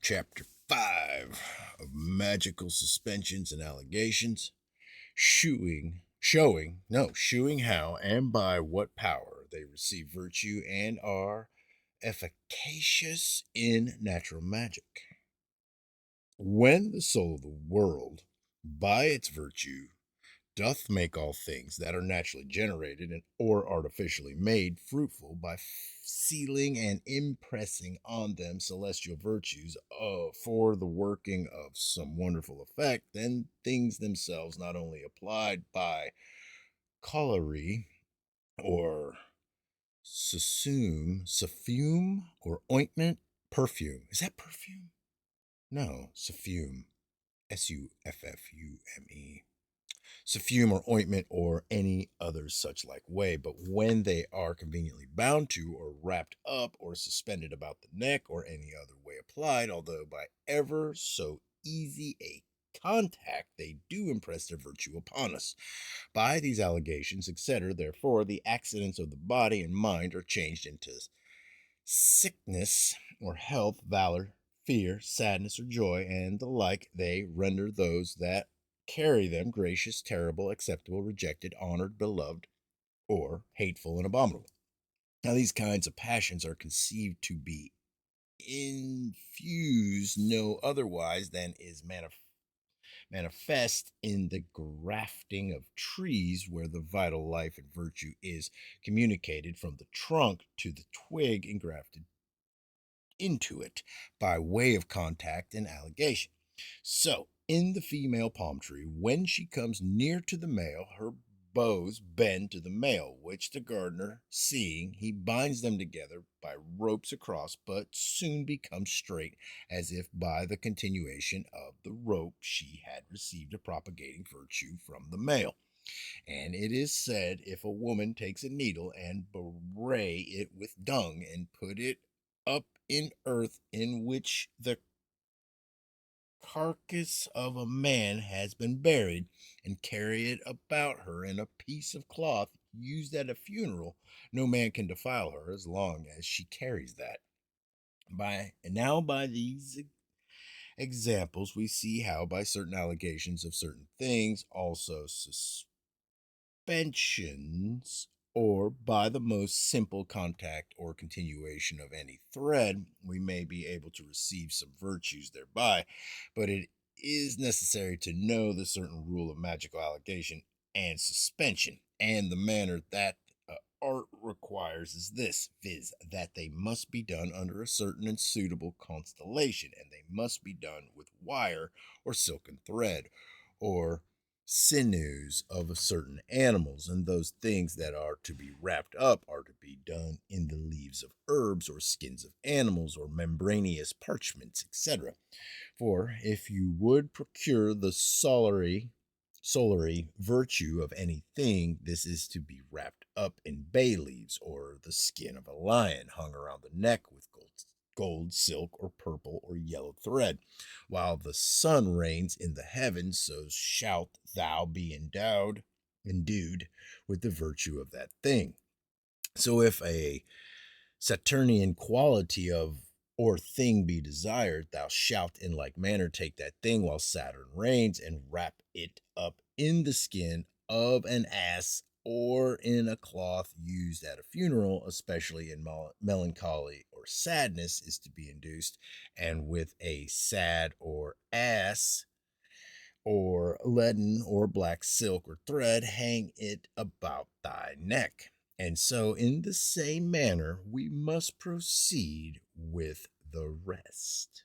Chapter 5 of Magical Suspensions and Allegations, showing how and by what power they receive virtue and are efficacious in natural magic. When the soul of the world, by its virtue, doth make all things that are naturally generated and or artificially made fruitful by sealing and impressing on them celestial virtues for the working of some wonderful effect, then things themselves not only applied by colliery or suffume or ointment, perfume. Is that perfume? No, suffume. Suffume. Suffume or ointment or any other such like way, but when they are conveniently bound to or wrapped up or suspended about the neck or any other way applied, although by ever so easy a contact they do impress their virtue upon us. By these allegations, etc., therefore, the accidents of the body and mind are changed into sickness or health, valor, fear, sadness, or joy, and the like. They render those that carry them gracious, terrible, acceptable, rejected, honored, beloved, or hateful and abominable. Now, these kinds of passions are conceived to be infused no otherwise than is manifest in the grafting of trees, where the vital life and virtue is communicated from the trunk to the twig and grafted into it by way of contact and allegation. So, in the female palm tree, when she comes near to the male, her boughs bend to the male, which the gardener, seeing, he binds them together by ropes across, but soon becomes straight, as if by the continuation of the rope she had received a propagating virtue from the male. And it is said, if a woman takes a needle and bewray it with dung and put it up in earth in which the carcass of a man has been buried, and carry it about her in a piece of cloth used at a funeral, no man can defile her as long as she carries that. By these examples, we see how by certain allegations of certain things, also suspensions, or by the most simple contact or continuation of any thread, we may be able to receive some virtues thereby. But it is necessary to know the certain rule of magical allegation and suspension, and the manner that art requires is this, viz., that they must be done under a certain and suitable constellation, and they must be done with wire or silken thread, or sinews of certain animals, and those things that are to be wrapped up are to be done in the leaves of herbs or skins of animals or membranous parchments, etc. For if you would procure the solary virtue of anything, this is to be wrapped up in bay leaves or the skin of a lion, hung around the neck with gold, silk, or purple or yellow thread. While the sun reigns in the heavens, so shalt thou be endued with the virtue of that thing. So if a Saturnian quality of or thing be desired, thou shalt in like manner take that thing while Saturn reigns, and wrap it up in the skin of an ass or in a cloth used at a funeral, especially in melancholy or sadness is to be induced, and with a sad or ass or leaden or black silk or thread, hang it about thy neck. And so, in the same manner, we must proceed with the rest.